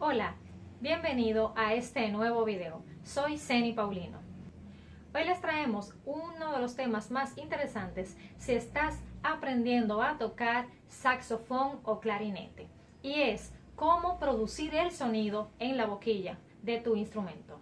Hola, bienvenido a este nuevo video. Soy Ceni Paulino. Hoy les traemos uno de los temas más interesantes si estás aprendiendo a tocar saxofón o clarinete, y es cómo producir el sonido en la boquilla de tu instrumento.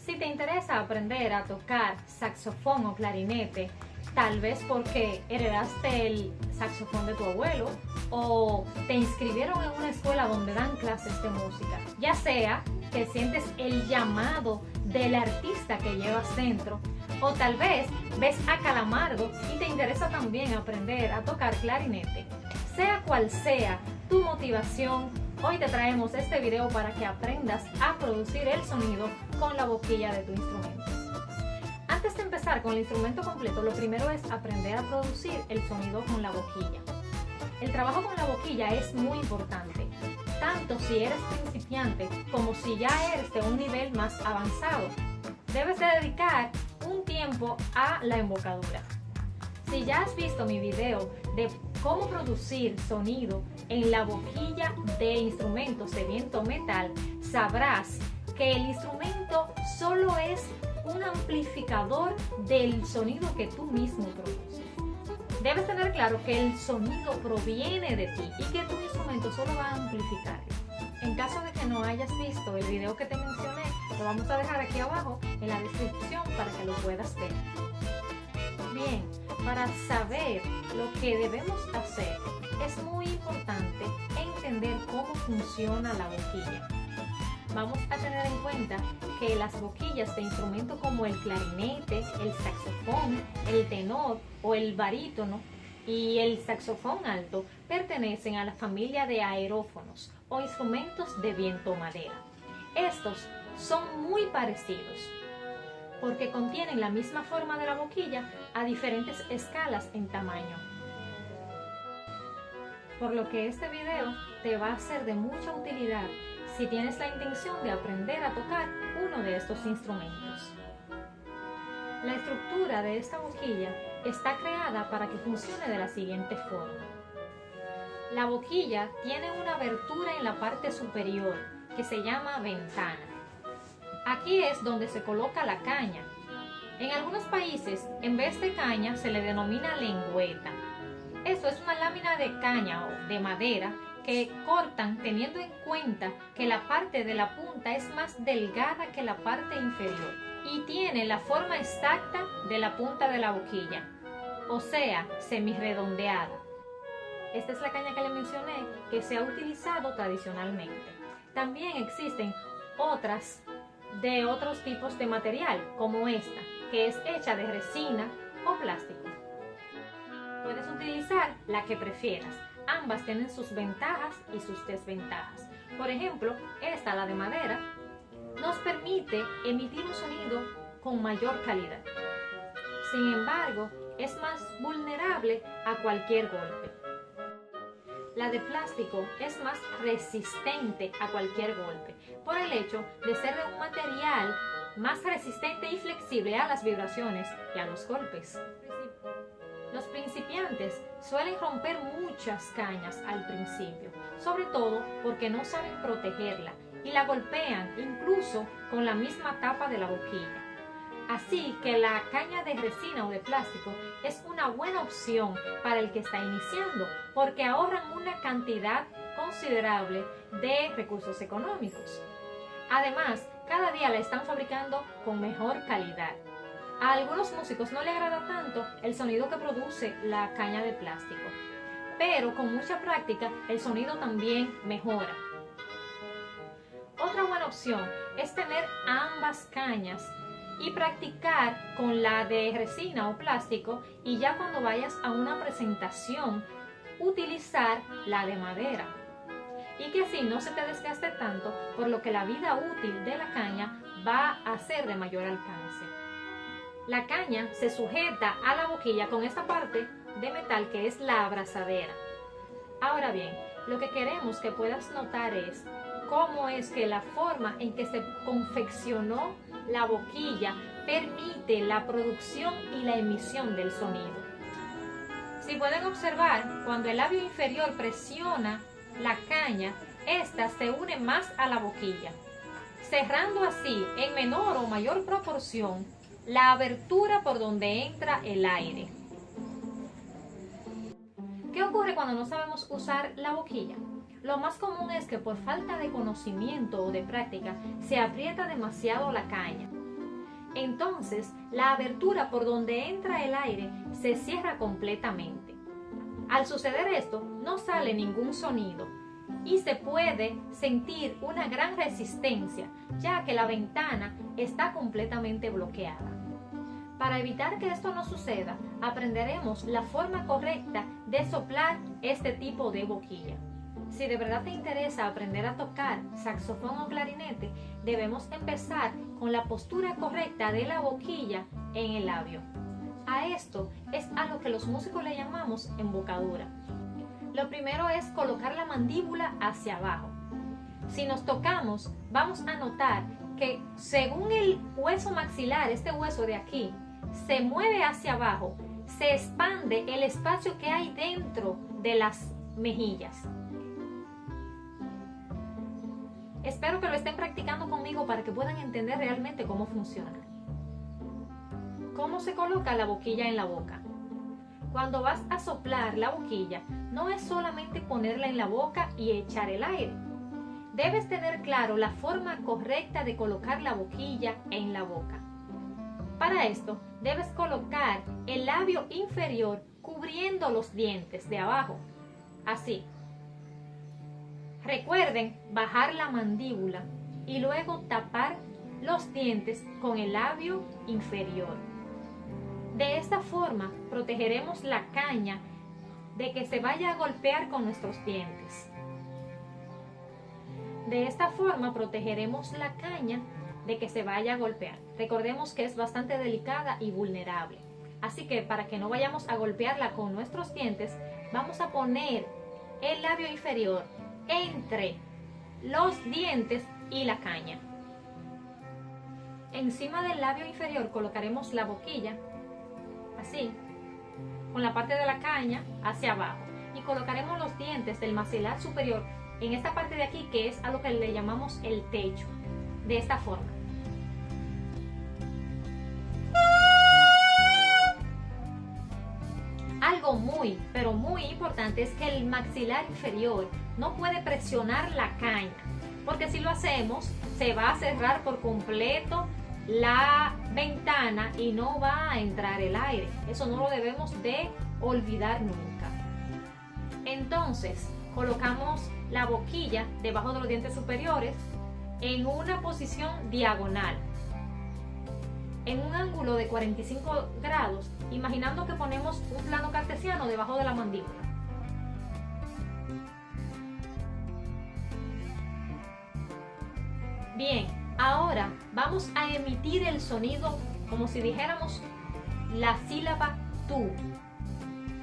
Si te interesa aprender a tocar saxofón o clarinete, tal vez porque heredaste el saxofón de tu abuelo o te inscribieron en una escuela donde dan clases de música, ya sea que sientes el llamado del artista que llevas dentro, o tal vez ves a Calamardo y te interesa también aprender a tocar clarinete. Sea cual sea tu motivación, hoy te traemos este video para que aprendas a producir el sonido con la boquilla de tu instrumento. Antes de empezar con el instrumento completo, lo primero es aprender a producir el sonido con la boquilla. El trabajo con la boquilla es muy importante, tanto si eres principiante como si ya eres de un nivel más avanzado. Debes de dedicar un tiempo a la embocadura. Si ya has visto mi video de cómo producir sonido en la boquilla de instrumentos de viento metal, sabrás que el instrumento solo es un amplificador del sonido que tú mismo produces. Debes tener claro que el sonido proviene de ti y que tu instrumento solo va a amplificarlo. En caso de que no hayas visto el video que te mencioné, lo vamos a dejar aquí abajo en la descripción para que lo puedas ver. Bien, para saber lo que debemos hacer, es muy importante entender cómo funciona la boquilla. Vamos a tener en cuenta que las boquillas de instrumentos como el clarinete, el saxofón, el tenor o el barítono y el saxofón alto pertenecen a la familia de aerófonos o instrumentos de viento madera. Estos son muy parecidos porque contienen la misma forma de la boquilla a diferentes escalas en tamaño. Por lo que este video te va a ser de mucha utilidad si tienes la intención de aprender a tocar uno de estos instrumentos. La estructura de esta boquilla está creada para que funcione de la siguiente forma. La boquilla tiene una abertura en la parte superior que se llama ventana. Aquí es donde se coloca la caña. En algunos países, en vez de caña, se le denomina lengüeta. Esto es una lámina de caña o de madera que cortan teniendo en cuenta que la parte de la punta es más delgada que la parte inferior y tiene la forma exacta de la punta de la boquilla, o sea, semirredondeada. Esta es la caña que le mencioné que se ha utilizado tradicionalmente. También existen otras de otros tipos de material, como esta, que es hecha de resina o plástico. Puedes utilizar la que prefieras. Ambas tienen sus ventajas y sus desventajas. Por ejemplo, esta, la de madera, nos permite emitir un sonido con mayor calidad. Sin embargo, es más vulnerable a cualquier golpe. La de plástico es más resistente a cualquier golpe, por el hecho de ser de un material más resistente y flexible a las vibraciones y a los golpes. Los principiantes suelen romper muchas cañas al principio, sobre todo porque no saben protegerla y la golpean incluso con la misma tapa de la boquilla. Así que la caña de resina o de plástico es una buena opción para el que está iniciando porque ahorran una cantidad considerable de recursos económicos. Además, cada día la están fabricando con mejor calidad. A algunos músicos no le agrada tanto el sonido que produce la caña de plástico, pero con mucha práctica el sonido también mejora. Otra buena opción es tener ambas cañas y practicar con la de resina o plástico, y ya cuando vayas a una presentación utilizar la de madera, y que así no se te desgaste tanto, por lo que la vida útil de la caña va a ser de mayor alcance. La caña se sujeta a la boquilla con esta parte de metal que es la abrazadera. Ahora bien, lo que queremos que puedas notar es cómo es que la forma en que se confeccionó la boquilla permite la producción y la emisión del sonido. Si pueden observar, cuando el labio inferior presiona la caña, ésta se une más a la boquilla, cerrando así en menor o mayor proporción la abertura por donde entra el aire. ¿Qué ocurre cuando no sabemos usar la boquilla? Lo más común es que por falta de conocimiento o de práctica se aprieta demasiado la caña. Entonces, la abertura por donde entra el aire se cierra completamente. Al suceder esto, no sale ningún sonido y se puede sentir una gran resistencia, ya que la ventana está completamente bloqueada. Para evitar que esto no suceda, aprenderemos la forma correcta de soplar este tipo de boquilla. Si de verdad te interesa aprender a tocar saxofón o clarinete, debemos empezar con la postura correcta de la boquilla en el labio. A esto es a lo que los músicos le llamamos embocadura. Lo primero es colocar la mandíbula hacia abajo. Si nos tocamos, vamos a notar que según el hueso maxilar, este hueso de aquí, se mueve hacia abajo, se expande el espacio que hay dentro de las mejillas. Espero que lo estén practicando conmigo para que puedan entender realmente cómo funciona. ¿Cómo se coloca la boquilla en la boca? Cuando vas a soplar la boquilla, no es solamente ponerla en la boca y echar el aire. Debes tener claro la forma correcta de colocar la boquilla en la boca. Para esto, debes colocar el labio inferior cubriendo los dientes de abajo, así. Recuerden bajar la mandíbula y luego tapar los dientes con el labio inferior. De esta forma, protegeremos la caña de que se vaya a golpear con nuestros dientes. De esta forma, protegeremos la caña de que se vaya a golpear. Recordemos que es bastante delicada y vulnerable. Así que para que no vayamos a golpearla con nuestros dientes, vamos a poner el labio inferior entre los dientes y la caña. Encima del labio inferior colocaremos la boquilla, así, con la parte de la caña hacia abajo, y colocaremos los dientes del maxilar superior en esta parte de aquí, que es a lo que le llamamos el techo, de esta forma. Algo muy, pero muy importante es que el maxilar inferior no puede presionar la caña, porque si lo hacemos, se va a cerrar por completo la ventana y no va a entrar el aire. Eso no lo debemos de olvidar nunca. Entonces, colocamos la boquilla debajo de los dientes superiores en una posición diagonal, en un ángulo de 45 grados, imaginando que ponemos un plano cartesiano debajo de la mandíbula. Bien, ahora vamos a emitir el sonido como si dijéramos la sílaba tú.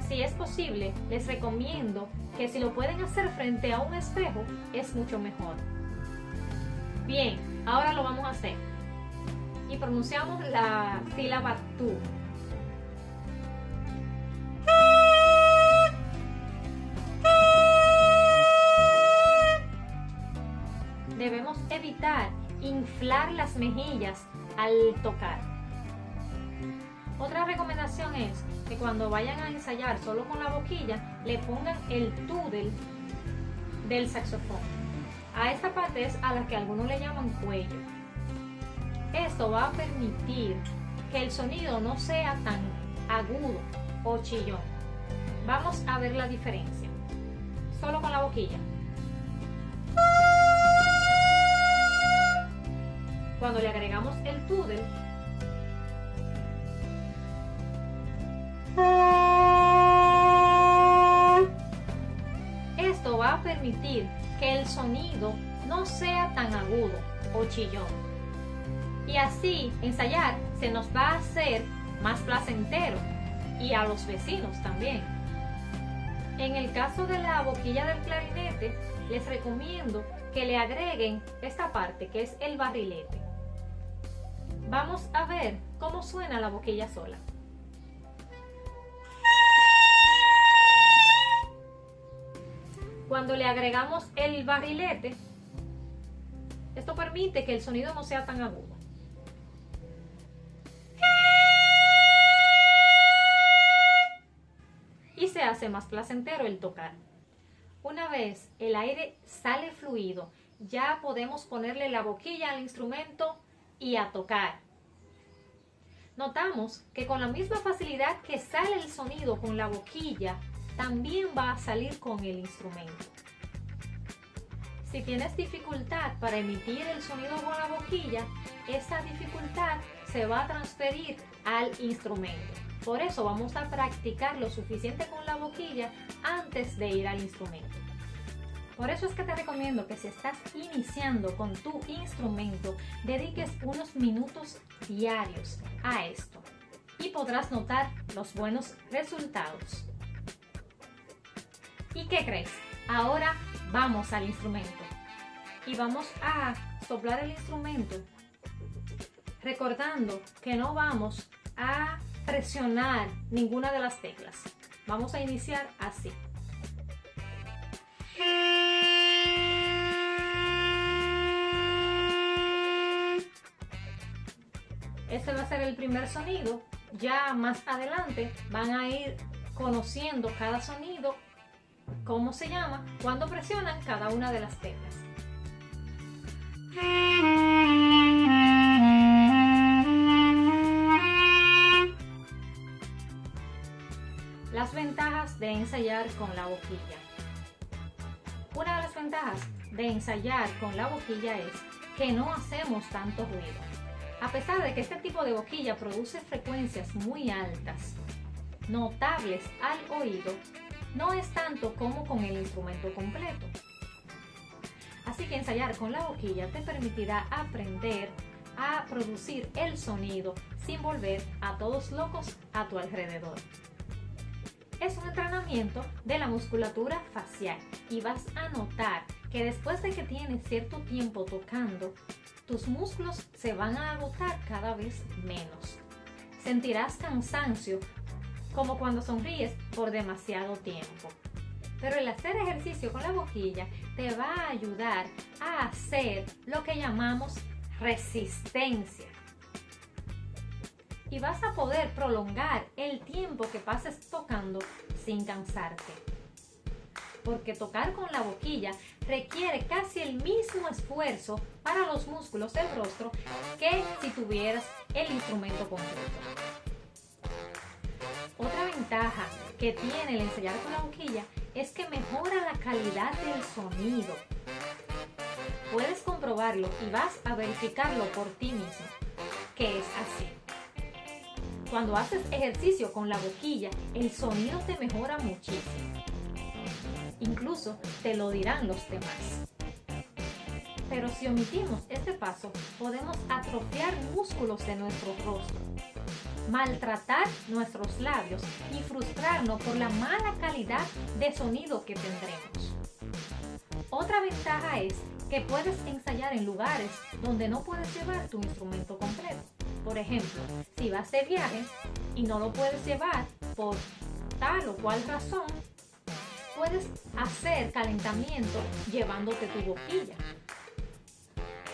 Si es posible, les recomiendo que si lo pueden hacer frente a un espejo, es mucho mejor. Bien, ahora lo vamos a hacer. Y pronunciamos la sílaba tú. Debemos evitar inflar las mejillas al tocar. Otra recomendación es que cuando vayan a ensayar solo con la boquilla, le pongan el tú del saxofón. A esta parte es a la que algunos le llaman cuello. Esto va a permitir que el sonido no sea tan agudo o chillón. Vamos a ver la diferencia. Solo con la boquilla. Cuando le agregamos el túdel, esto va a permitir que el sonido no sea tan agudo o chillón. Y así ensayar se nos va a hacer más placentero y a los vecinos también. En el caso de la boquilla del clarinete, les recomiendo que le agreguen esta parte que es el barrilete. Vamos a ver cómo suena la boquilla sola. Cuando le agregamos el barrilete, esto permite que el sonido no sea tan agudo. Y se hace más placentero el tocar. Una vez el aire sale fluido, ya podemos ponerle la boquilla al instrumento y a tocar. Notamos que con la misma facilidad que sale el sonido con la boquilla, también va a salir con el instrumento. Si tienes dificultad para emitir el sonido con la boquilla, esa dificultad se va a transferir al instrumento. Por eso vamos a practicar lo suficiente con la boquilla antes de ir al instrumento. Por eso es que te recomiendo que si estás iniciando con tu instrumento, dediques unos minutos diarios a esto y podrás notar los buenos resultados. ¿Y qué crees? Ahora vamos al instrumento y vamos a soplar el instrumento, recordando que no vamos a presionar ninguna de las teclas. Vamos a iniciar así. Este va a ser el primer sonido. Ya más adelante van a ir conociendo cada sonido, cómo se llama, cuando presionan cada una de las teclas. Las ventajas de ensayar con la boquilla. Una de las ventajas de ensayar con la boquilla es que no hacemos tanto ruido. A pesar de que este tipo de boquilla produce frecuencias muy altas, notables al oído, no es tanto como con el instrumento completo. Así que ensayar con la boquilla te permitirá aprender a producir el sonido sin volver a todos locos a tu alrededor. Es un entrenamiento de la musculatura facial y vas a notar que después de que tienes cierto tiempo tocando, tus músculos se van a agotar cada vez menos. Sentirás cansancio como cuando sonríes por demasiado tiempo. Pero el hacer ejercicio con la boquilla te va a ayudar a hacer lo que llamamos resistencia. Y vas a poder prolongar el tiempo que pases tocando sin cansarte. Porque tocar con la boquilla requiere casi el mismo esfuerzo para los músculos del rostro que si tuvieras el instrumento completo. Otra ventaja que tiene el ensayar con la boquilla es que mejora la calidad del sonido. Puedes comprobarlo y vas a verificarlo por ti mismo, que es así. Cuando haces ejercicio con la boquilla, el sonido te mejora muchísimo. Incluso te lo dirán los demás. Pero si omitimos este paso, podemos atrofiar músculos de nuestro rostro, maltratar nuestros labios y frustrarnos por la mala calidad de sonido que tendremos. Otra ventaja es que puedes ensayar en lugares donde no puedes llevar tu instrumento completo. Por ejemplo, si vas de viaje y no lo puedes llevar por tal o cual razón, puedes hacer calentamiento llevándote tu boquilla.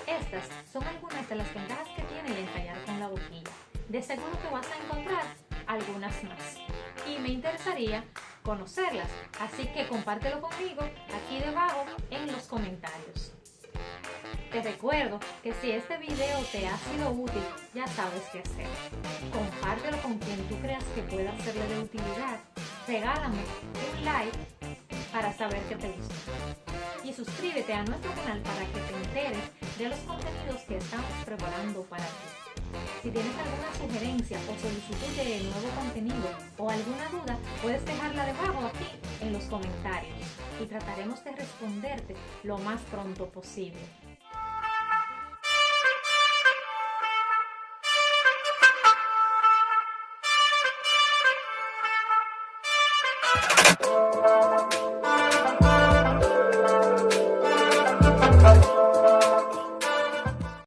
Estas son algunas de las ventajas que tiene el ensayar con la boquilla. De seguro que vas a encontrar algunas más y me interesaría conocerlas, así que compártelo conmigo aquí debajo en los comentarios. Te recuerdo que si este video te ha sido útil, ya sabes qué hacer. Compártelo con quien tú creas que pueda serle de utilidad. Regálame un like para saber que te gustó. Y suscríbete a nuestro canal para que te enteres de los contenidos que estamos preparando para ti. Si tienes alguna sugerencia o solicitud de nuevo contenido o alguna duda, puedes dejarla debajo aquí en los comentarios y trataremos de responderte lo más pronto posible.